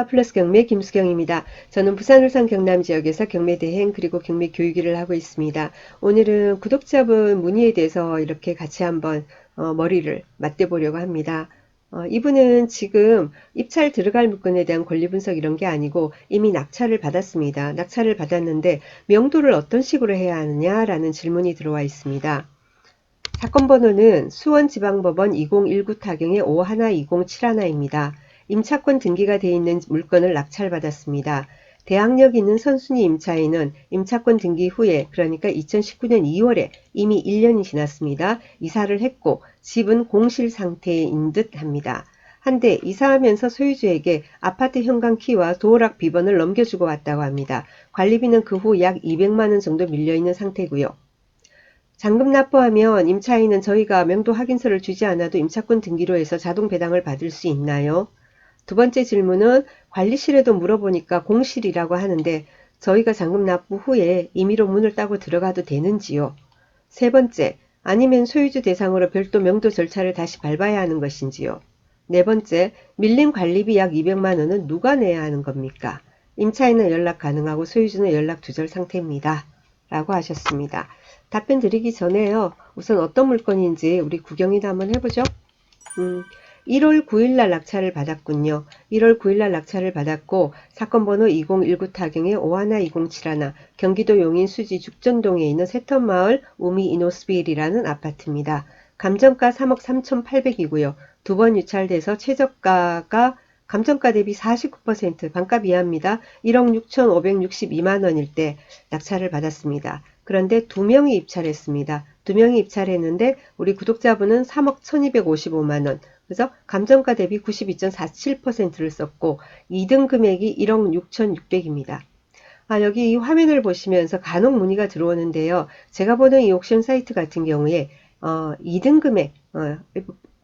플러스 경매 김수경입니다. 저는 부산, 울산, 경남 지역에서 경매 대행 그리고 경매 교육 일을 하고 있습니다. 오늘은 구독자분 문의에 대해서 이렇게 같이 한번 머리를 맞대보려고 합니다. 이분은 지금 입찰 들어갈 물건에 대한 권리 분석 이런 게 아니고 이미 낙찰을 받았습니다. 낙찰을 받았는데 명도를 어떤 식으로 해야 하느냐라는 질문이 들어와 있습니다. 사건 번호는 수원지방법원 2019 타경의 512071입니다. 임차권 등기가 되어 있는 물건을 낙찰받았습니다. 대항력 있는 선순위 임차인은 임차권 등기 후에 그러니까 2019년 2월에 이미 1년이 지났습니다. 이사를 했고 집은 공실 상태인 듯 합니다. 한데 이사하면서 소유주에게 아파트 현관 키와 도어락 비번을 넘겨주고 왔다고 합니다. 관리비는 그 후 약 200만원 정도 밀려있는 상태고요. 잔금 납부하면 임차인은 저희가 명도 확인서를 주지 않아도 임차권 등기로 해서 자동 배당을 받을 수 있나요? 두 번째 질문은 관리실에도 물어보니까 공실이라고 하는데 저희가 잔금 납부 후에 임의로 문을 따고 들어가도 되는지요? 세 번째, 아니면 소유주 대상으로 별도 명도 절차를 다시 밟아야 하는 것인지요? 네 번째, 밀린 관리비 약 200만 원은 누가 내야 하는 겁니까? 임차인은 연락 가능하고 소유주는 연락 두절 상태입니다. 라고 하셨습니다. 답변 드리기 전에요. 우선 어떤 물건인지 우리 구경이나 한번 해보죠. 1월 9일날 낙찰을 받았군요. 1월 9일날 낙찰을 받았고 사건 번호 2019 타경의 512071 경기도 용인 수지 죽전동에 있는 새턴마을 우미 이노스빌이라는 아파트입니다. 감정가 3억 3,800이고요. 두 번 유찰돼서 최저가가 감정가 대비 49% 반값 이하입니다. 1억 6,562만원일 때 낙찰을 받았습니다. 그런데 두 명이 입찰했습니다. 두 명이 입찰했는데 우리 구독자분은 3억 1255만원 그래서 감정가 대비 92.47%를 썼고 2등 금액이 1억 6,600입니다. 여기 이 화면을 보시면서 간혹 문의가 들어오는데요. 제가 보는 이 옥션 사이트 같은 경우에 2등 금액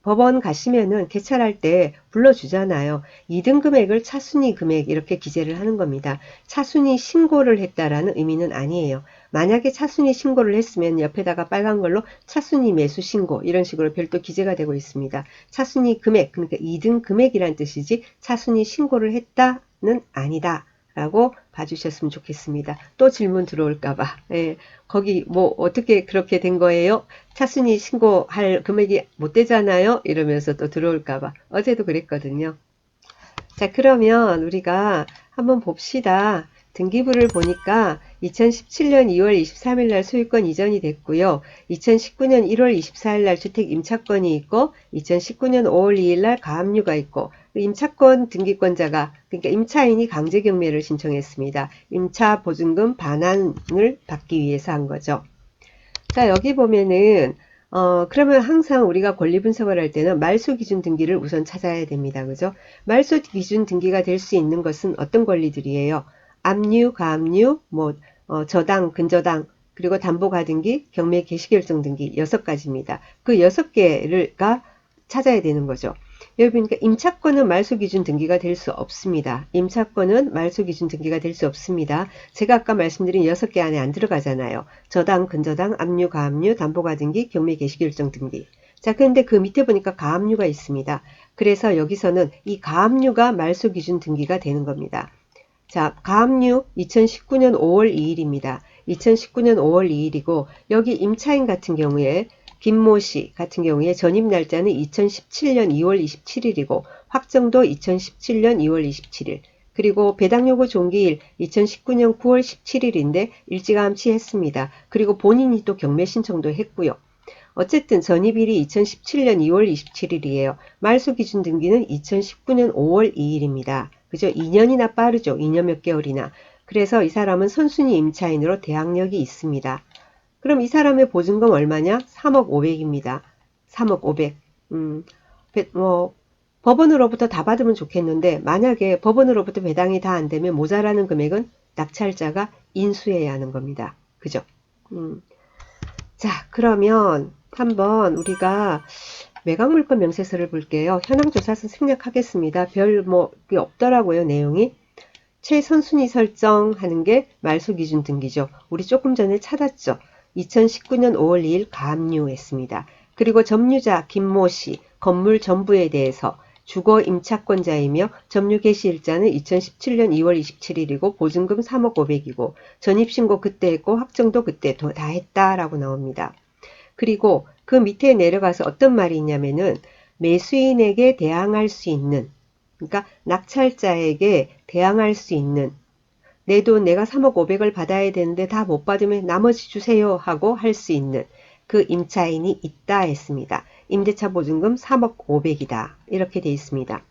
법원 가시면은 개찰할 때 불러주잖아요. 2등 금액을 차순위 금액 이렇게 기재를 하는 겁니다. 차순위 신고를 했다라는 의미는 아니에요. 만약에 차순위 신고를 했으면 옆에다가 빨간 걸로 차순위 매수 신고 이런 식으로 별도 기재가 되고 있습니다. 차순위 금액 그러니까 2등 금액이란 뜻이지 차순위 신고를 했다는 아니다. 라고 봐주셨으면 좋겠습니다. 또 질문 들어올까봐. 예, 거기 뭐 어떻게 그렇게 된 거예요? 차순위 신고할 금액이 못 되잖아요? 이러면서 또 들어올까봐. 어제도 그랬거든요. 자, 그러면 우리가 한번 봅시다. 등기부를 보니까 2017년 2월 23일 날 소유권 이전이 됐고요. 2019년 1월 24일 날 주택 임차권이 있고 2019년 5월 2일 날 가압류가 있고 임차권 등기권자가 그러니까 임차인이 강제경매를 신청했습니다. 임차 보증금 반환을 받기 위해서 한 거죠. 자, 여기 보면은 그러면 항상 우리가 권리 분석을 할 때는 말소 기준 등기를 우선 찾아야 됩니다. 그죠? 말소 기준 등기가 될 수 있는 것은 어떤 권리들이에요? 압류, 가압류, 뭐 저당, 근저당, 그리고 담보가등기, 경매 개시결정 등기 6가지입니다. 그 6개가 찾아야 되는 거죠. 여기 보니까 임차권은 말소기준 등기가 될 수 없습니다. 임차권은 말소기준 등기가 될 수 없습니다. 제가 아까 말씀드린 6개 안에 안 들어가잖아요. 저당, 근저당, 압류, 가압류, 담보가등기, 경매 개시결정 등기. 자, 그런데 그 밑에 보니까 가압류가 있습니다. 그래서 여기서는 이 가압류가 말소기준 등기가 되는 겁니다. 자, 가압류 2019년 5월 2일입니다. 2019년 5월 2일이고 여기 임차인 같은 경우에 김모 씨 같은 경우에 전입 날짜는 2017년 2월 27일이고 확정도 2017년 2월 27일 그리고 배당요구 종기일 2019년 9월 17일인데 일찌감치 했습니다. 그리고 본인이 또 경매 신청도 했고요. 어쨌든 전입일이 2017년 2월 27일이에요. 말소 기준 등기는 2019년 5월 2일입니다. 그죠? 2년이나 빠르죠. 2년 몇 개월이나. 그래서 이 사람은 선순위 임차인으로 대항력이 있습니다. 그럼 이 사람의 보증금 얼마냐? 3억 5백입니다. 3억 5백. 법원으로부터 다 받으면 좋겠는데 만약에 법원으로부터 배당이 다 안 되면 모자라는 금액은 낙찰자가 인수해야 하는 겁니다. 그죠? 자, 그러면 한번 우리가 매각물건 명세서를 볼게요. 현황조사서 생략하겠습니다. 별 게 없더라고요, 내용이. 최선순위 설정하는 게 말소기준 등기죠. 우리 조금 전에 찾았죠. 2019년 5월 2일 가압류했습니다. 그리고 점유자 김모 씨 건물 전부에 대해서 주거 임차권자이며 점유 개시 일자는 2017년 2월 27일이고 보증금 3억 5백이고 전입신고 그때 했고 확정도 그때 다 했다라고 나옵니다. 그리고 그 밑에 내려가서 어떤 말이 있냐면은 매수인에게 대항할 수 있는, 그러니까 낙찰자에게 대항할 수 있는, 내 돈 내가 3억 5백을 받아야 되는데 다 못 받으면 나머지 주세요 하고 할 수 있는 그 임차인이 있다 했습니다. 임대차 보증금 3억 5백이다. 이렇게 돼 있습니다.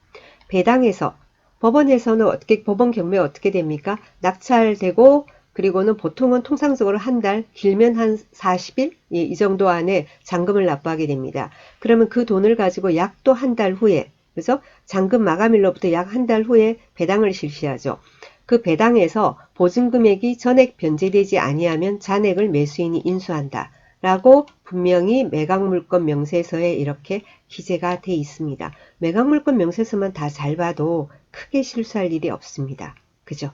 배당에서 법원에서는 어떻게 법원 경매 어떻게 됩니까? 낙찰되고 그리고는 보통은 통상적으로 한 달, 길면 한 40일 이 정도 안에 잔금을 납부하게 됩니다. 그러면 그 돈을 가지고 약 또 한 달 후에 그래서 잔금 마감일로부터 약 한 달 후에 배당을 실시하죠. 그 배당에서 보증금액이 전액 변제되지 아니하면 잔액을 매수인이 인수한다. 라고 분명히 매각물권 명세서에 이렇게 기재가 돼 있습니다. 매각물권 명세서만 다 잘 봐도 크게 실수할 일이 없습니다. 그죠?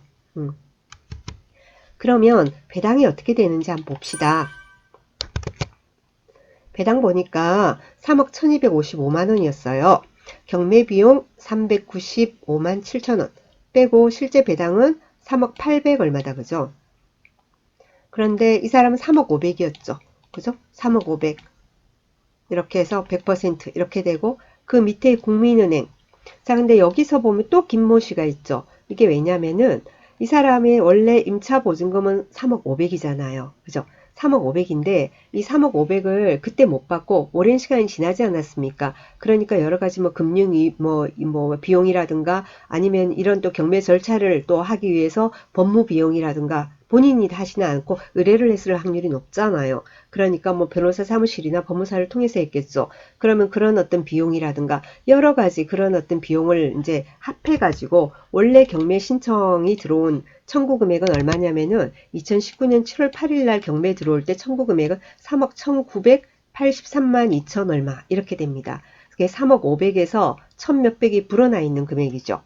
그러면 배당이 어떻게 되는지 한번 봅시다. 배당 보니까 3억 1255만 원이었어요. 경매비용 395만 7천 원 빼고 실제 배당은 3억 800 얼마다 그죠? 그런데 이 사람은 3억 5백이었죠. 그죠? 3억 500 이렇게 해서 100% 이렇게 되고 그 밑에 국민은행. 자, 근데 여기서 보면 또 김모 씨가 있죠. 이게 왜냐면은 이 사람의 원래 임차 보증금은 3억 5백이잖아요. 그죠? 3억 5백인데 이 3억 5백을 그때 못 받고 오랜 시간이 지나지 않았습니까? 그러니까 여러 가지 뭐 금융이 뭐 비용이라든가 아니면 이런 또 경매 절차를 또 하기 위해서 법무 비용이라든가 본인이 하지는 않고 의뢰를 했을 확률이 높잖아요. 그러니까 뭐 변호사 사무실이나 법무사를 통해서 했겠죠. 그러면 그런 어떤 비용이라든가 여러 가지 그런 어떤 비용을 이제 합해가지고 원래 경매 신청이 들어온 청구 금액은 얼마냐면은 2019년 7월 8일 날 경매 들어올 때 청구 금액은 3억 1983만 2천 얼마 이렇게 됩니다. 그게 3억 5백에서 1000 몇백이 불어나 있는 금액이죠.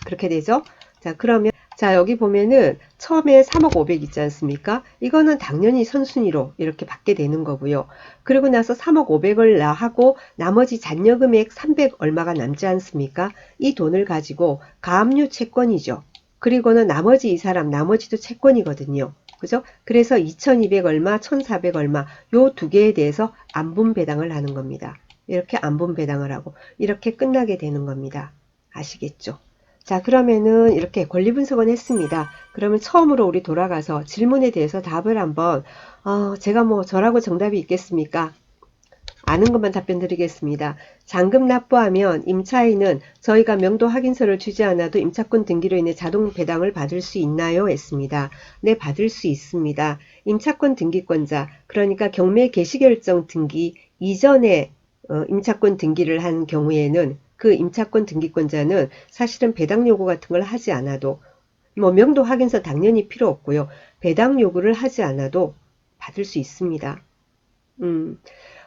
그렇게 되죠. 자, 그러면 자, 여기 보면은 처음에 3억 5백 있지 않습니까? 이거는 당연히 선순위로 이렇게 받게 되는 거고요. 그리고 나서 3억 5백을 하고 나머지 잔여 금액 300 얼마가 남지 않습니까? 이 돈을 가지고 가압류 채권이죠. 그리고는 나머지 이 사람 나머지도 채권이거든요. 그죠? 그래서 2200 얼마, 1400 얼마 요 두 개에 대해서 안분 배당을 하는 겁니다. 이렇게 안분 배당을 하고 이렇게 끝나게 되는 겁니다. 아시겠죠? 자, 그러면은 이렇게 권리 분석은 했습니다. 그러면 처음으로 우리 돌아가서 질문에 대해서 답을 한번 제가 뭐 저라고 정답이 있겠습니까? 아는 것만 답변 드리겠습니다. 잔금 납부하면 임차인은 저희가 명도 확인서를 주지 않아도 임차권 등기로 인해 자동 배당을 받을 수 있나요? 했습니다. 네, 받을 수 있습니다. 임차권 등기권자, 그러니까 경매 개시결정 등기 이전에 임차권 등기를 한 경우에는 그 임차권 등기권자는 사실은 배당 요구 같은 걸 하지 않아도 뭐 명도 확인서 당연히 필요 없고요. 배당 요구를 하지 않아도 받을 수 있습니다.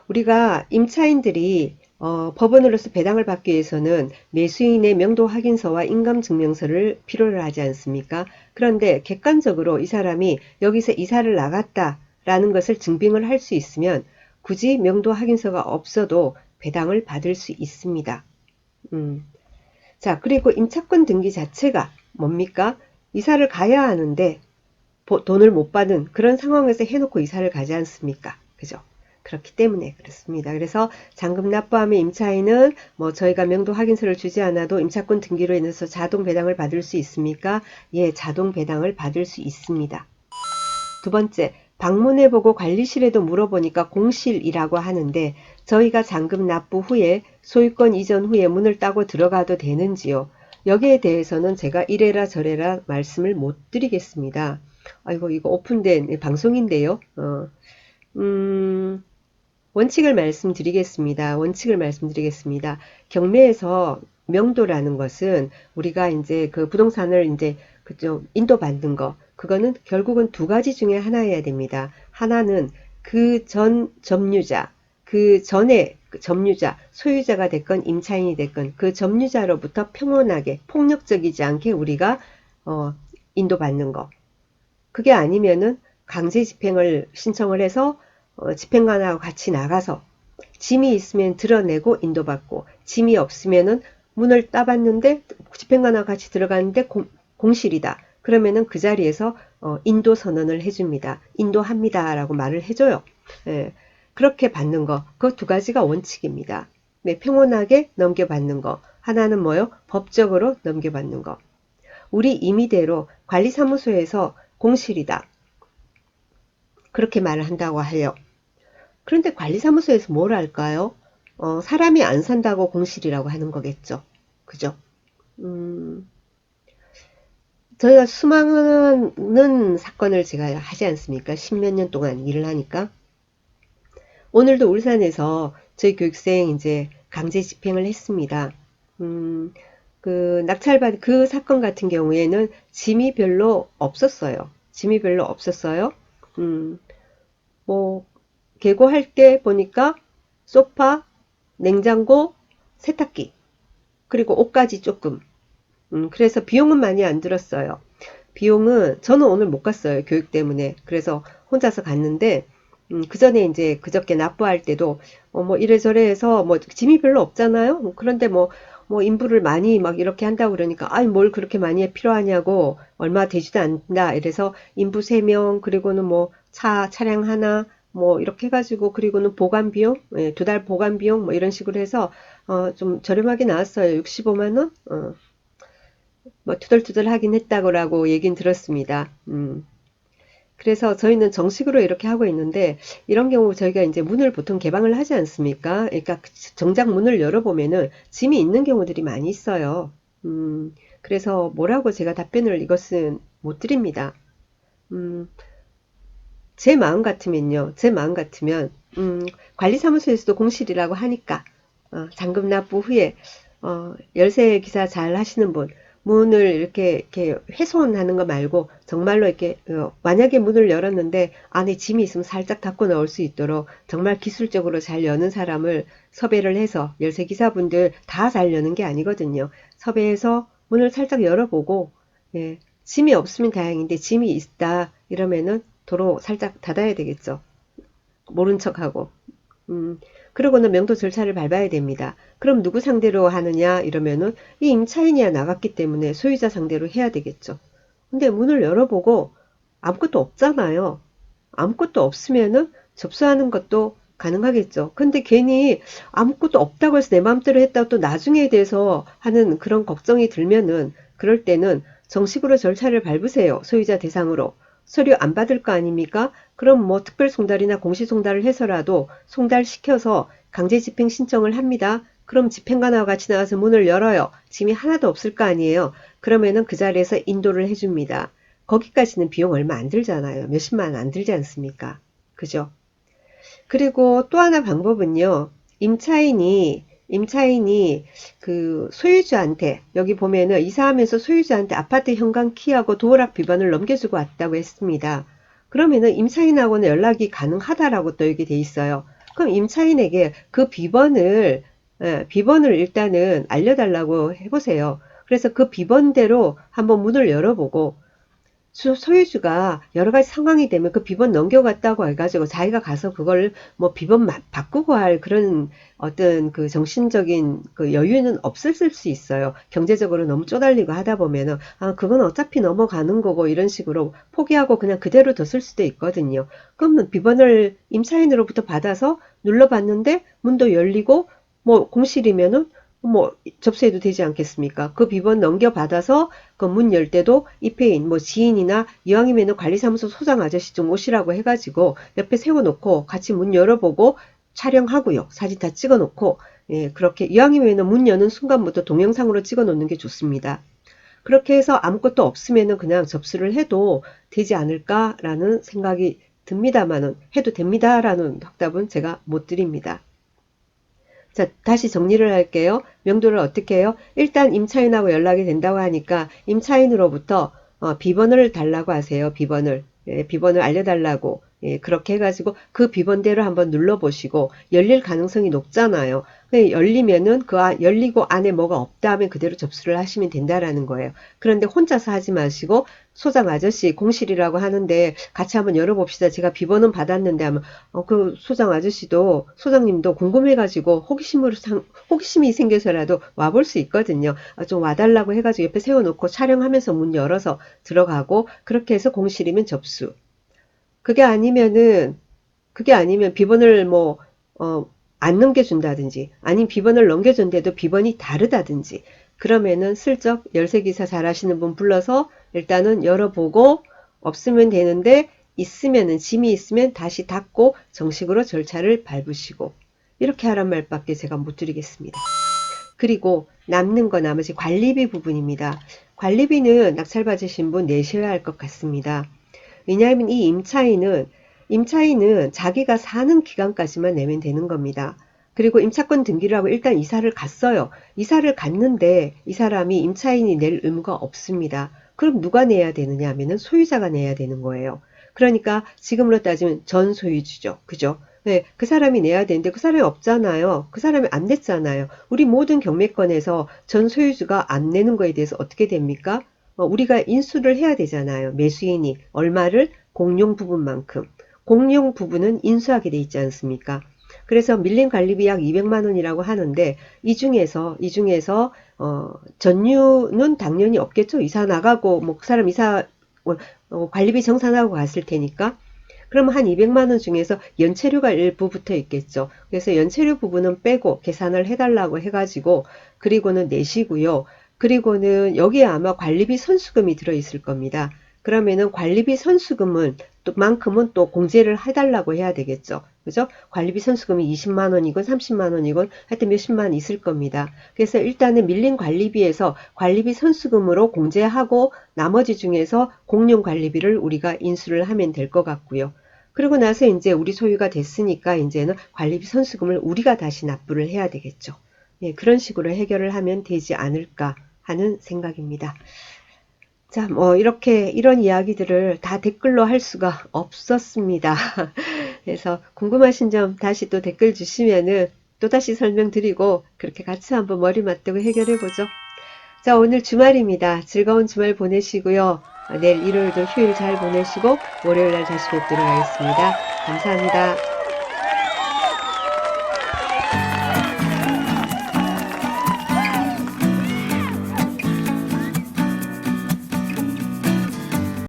우리가 임차인들이 법원으로서 배당을 받기 위해서는 매수인의 명도 확인서와 인감증명서를 필요로 하지 않습니까? 그런데 객관적으로 이 사람이 여기서 이사를 나갔다라는 것을 증빙을 할 수 있으면 굳이 명도 확인서가 없어도 배당을 받을 수 있습니다. 자, 그리고 임차권 등기 자체가 뭡니까? 이사를 가야 하는데 돈을 못 받은 그런 상황에서 해놓고 이사를 가지 않습니까? 그죠? 그렇기 때문에 그렇습니다. 그래서 잔금 납부하면 임차인은 뭐 저희가 명도 확인서를 주지 않아도 임차권 등기로 인해서 자동 배당을 받을 수 있습니까? 예, 자동 배당을 받을 수 있습니다. 두 번째, 방문해보고 관리실에도 물어보니까 공실이라고 하는데 저희가 잔금 납부 후에 소유권 이전 후에 문을 따고 들어가도 되는지요? 여기에 대해서는 제가 이래라 저래라 말씀을 못 드리겠습니다. 아이고 이거 오픈된 방송인데요. 원칙을 말씀드리겠습니다. 원칙을 말씀드리겠습니다. 경매에서 명도라는 것은 우리가 이제 그 부동산을 이제 그좀 인도받는 거 그거는 결국은 두 가지 중에 하나여야 됩니다. 하나는 그 전 점유자, 그 전에 점유자, 소유자가 됐건 임차인이 됐건 그 점유자로부터 평온하게 폭력적이지 않게 우리가 인도받는 거. 그게 아니면은 강제 집행을 신청을 해서 집행관하고 같이 나가서 짐이 있으면 드러내고 인도받고 짐이 없으면은 문을 따봤는데 집행관하고 같이 들어가는데 공실이다. 그러면은 그 자리에서 인도 선언을 해줍니다. 인도합니다 라고 말을 해줘요. 예, 그렇게 받는 거, 그 두 가지가 원칙입니다. 네, 평온하게 넘겨받는 거. 하나는 뭐요? 법적으로 넘겨받는 거. 우리 임의대로 관리사무소에서 공실이다. 그렇게 말을 한다고 해요. 그런데 관리사무소에서 뭘 할까요? 사람이 안 산다고 공실이라고 하는 거겠죠. 그죠? 음, 저희가 수많은 사건을 제가 하지 않습니까? 십몇 년 동안 일을 하니까. 오늘도 울산에서 저희 교육생 이제 강제 집행을 했습니다. 음, 그 낙찰받은 그 사건 같은 경우에는 짐이 별로 없었어요. 짐이 별로 없었어요. 음, 뭐 계고할 때 보니까 소파, 냉장고, 세탁기, 그리고 옷까지 조금. 그래서 비용은 많이 안 들었어요. 비용은 저는 오늘 못 갔어요. 교육 때문에. 그래서 혼자서 갔는데 그 전에 이제 그저께 납부할 때도 뭐 이래저래 해서 뭐 짐이 별로 없잖아요. 그런데 뭐 인부를 많이 막 이렇게 한다고 그러니까 아니 뭘 그렇게 많이 필요하냐고 얼마 되지도 않는다. 이래서 인부 3명 그리고는 뭐 차량 하나 뭐 이렇게 해가지고 그리고는 보관 비용, 예, 2달 보관 비용 뭐 이런 식으로 해서 좀 저렴하게 나왔어요. 65만 원? 뭐 투덜투덜 하긴 했다고 얘긴 들었습니다. 그래서 저희는 정식으로 이렇게 하고 있는데 이런 경우 저희가 이제 문을 보통 개방을 하지 않습니까? 그러니까 정작 문을 열어보면은 짐이 있는 경우들이 많이 있어요. 그래서 뭐라고 제가 답변을 이것은 못 드립니다. 음, 제 마음 같으면요. 제 마음 같으면 관리사무소에서도 공실이라고 하니까 잔금 납부 후에 열쇠 기사 잘 하시는 분 문을 이렇게 훼손하는 거 말고 정말로 이렇게 만약에 문을 열었는데 안에 짐이 있으면 살짝 닫고 나올 수 있도록 정말 기술적으로 잘 여는 사람을 섭외를 해서 열쇠 기사분들 다 잘 여는 게 아니거든요. 섭외해서 문을 살짝 열어보고 예, 짐이 없으면 다행인데 짐이 있다 이러면은 도로 살짝 닫아야 되겠죠. 모른 척하고. 음, 그러고는 명도 절차를 밟아야 됩니다. 그럼 누구 상대로 하느냐 이러면은 이 임차인이야 나갔기 때문에 소유자 상대로 해야 되겠죠. 근데 문을 열어보고 아무것도 없잖아요. 아무것도 없으면은 접수하는 것도 가능하겠죠. 근데 괜히 아무것도 없다고 해서 내 마음대로 했다고 또 나중에 대해서 하는 그런 걱정이 들면은 그럴 때는 정식으로 절차를 밟으세요. 소유자 대상으로. 서류 안 받을 거 아닙니까? 그럼 뭐 특별 송달이나 공시 송달을 해서라도 송달시켜서 강제 집행 신청을 합니다. 그럼 집행관하고 같이 나와서 문을 열어요. 짐이 하나도 없을 거 아니에요. 그러면은 그 자리에서 인도를 해줍니다. 거기까지는 비용 얼마 안 들잖아요. 몇십만 원 안 들지 않습니까? 그죠? 그리고 또 하나 방법은요. 임차인이 그 소유주한테 여기 보면은 이사하면서 소유주한테 아파트 현관 키하고 도어락 비번을 넘겨주고 왔다고 했습니다. 그러면은 임차인하고는 연락이 가능하다라고 또 여기 돼 있어요. 그럼 임차인에게 그 비번을 일단은 알려달라고 해보세요. 그래서 그 비번대로 한번 문을 열어보고 소유주가 여러 가지 상황이 되면 그 비번 넘겨갔다고 해가지고 자기가 가서 그걸 뭐 비번 바꾸고 할 그런 어떤 그 정신적인 그 여유는 없었을 수 있어요. 경제적으로 너무 쪼달리고 하다 보면은 아 그건 어차피 넘어가는 거고 이런 식으로 포기하고 그냥 그대로 뒀을 수도 있거든요. 그러면 비번을 임차인으로부터 받아서 눌러봤는데 문도 열리고 뭐 공실이면은 뭐 접수해도 되지 않겠습니까? 그 비번 넘겨받아서 그 문 열 때도 입회인 뭐 지인이나 이왕이면 관리사무소 소장 아저씨 좀 오시라고 해가지고 옆에 세워놓고 같이 문 열어보고 촬영하고요. 사진 다 찍어놓고 예, 그렇게 이왕이면 문 여는 순간부터 동영상으로 찍어놓는 게 좋습니다. 그렇게 해서 아무것도 없으면 그냥 접수를 해도 되지 않을까라는 생각이 듭니다만은 해도 됩니다라는 확답은 제가 못 드립니다. 자, 다시 정리를 할게요. 명도를 어떻게 해요? 일단 임차인하고 연락이 된다고 하니까 임차인으로부터 비번을 달라고 하세요. 비번을. 예, 비번을 알려달라고. 예, 그렇게 해가지고 그 비번대로 한번 눌러보시고 열릴 가능성이 높잖아요. 열리면은 열리고 안에 뭐가 없다 하면 그대로 접수를 하시면 된다라는 거예요. 그런데 혼자서 하지 마시고 소장 아저씨 공실이라고 하는데 같이 한번 열어봅시다. 제가 비번은 받았는데 하면 그 소장 아저씨도 소장님도 궁금해가지고 호기심이 생겨서라도 와볼 수 있거든요. 좀 와달라고 해가지고 옆에 세워놓고 촬영하면서 문 열어서 들어가고 그렇게 해서 공실이면 접수. 그게 아니면은 그게 아니면 비번을 안 넘겨준다든지, 아니면 비번을 넘겨준데도 비번이 다르다든지, 그러면은 슬쩍 열쇠기사 잘하시는 분 불러서 일단은 열어보고, 없으면 되는데, 있으면은, 짐이 있으면 다시 닫고 정식으로 절차를 밟으시고, 이렇게 하란 말밖에 제가 못 드리겠습니다. 그리고 남는 거 나머지 관리비 부분입니다. 관리비는 낙찰받으신 분 내셔야 할 것 같습니다. 왜냐하면 이 임차인은 자기가 사는 기간까지만 내면 되는 겁니다. 그리고 임차권 등기를 하고 일단 이사를 갔어요. 이사를 갔는데 이 사람이 임차인이 낼 의무가 없습니다. 그럼 누가 내야 되느냐 하면은 소유자가 내야 되는 거예요. 그러니까 지금으로 따지면 전 소유주죠. 그죠? 네, 그 사람이 내야 되는데 그 사람이 없잖아요. 그 사람이 안 냈잖아요. 우리 모든 경매권에서 전 소유주가 안 내는 거에 대해서 어떻게 됩니까? 우리가 인수를 해야 되잖아요. 매수인이 얼마를 공용 부분만큼. 공용 부분은 인수하게 돼 있지 않습니까? 그래서 밀린 관리비 약 200만 원이라고 하는데 이 중에서 전유는 당연히 없겠죠. 이사 나가고 뭐 그 사람 이사 관리비 정산하고 갔을 테니까. 그러면 한 200만 원 중에서 연체료가 일부 붙어 있겠죠. 그래서 연체료 부분은 빼고 계산을 해달라고 해가지고 그리고는 내시고요. 그리고는 여기에 아마 관리비 선수금이 들어있을 겁니다. 그러면은 관리비 선수금은 또 만큼은 또 공제를 해달라고 해야 되겠죠. 그죠? 관리비 선수금이 20만 원이건 30만 원이건 하여튼 몇십만 있을 겁니다. 그래서 일단은 밀린 관리비에서 관리비 선수금으로 공제하고 나머지 중에서 공용 관리비를 우리가 인수를 하면 될 것 같고요. 그리고 나서 이제 우리 소유가 됐으니까 이제는 관리비 선수금을 우리가 다시 납부를 해야 되겠죠. 예, 그런 식으로 해결을 하면 되지 않을까 하는 생각입니다. 자, 이런 이야기들을 다 댓글로 할 수가 없었습니다. 그래서 궁금하신 점 다시 또 댓글 주시면은 또다시 설명드리고 그렇게 같이 한번 머리 맞대고 해결해 보죠. 자, 오늘 주말입니다. 즐거운 주말 보내시고요. 내일 일요일도 휴일 잘 보내시고 월요일날 다시 뵙도록 하겠습니다. 감사합니다.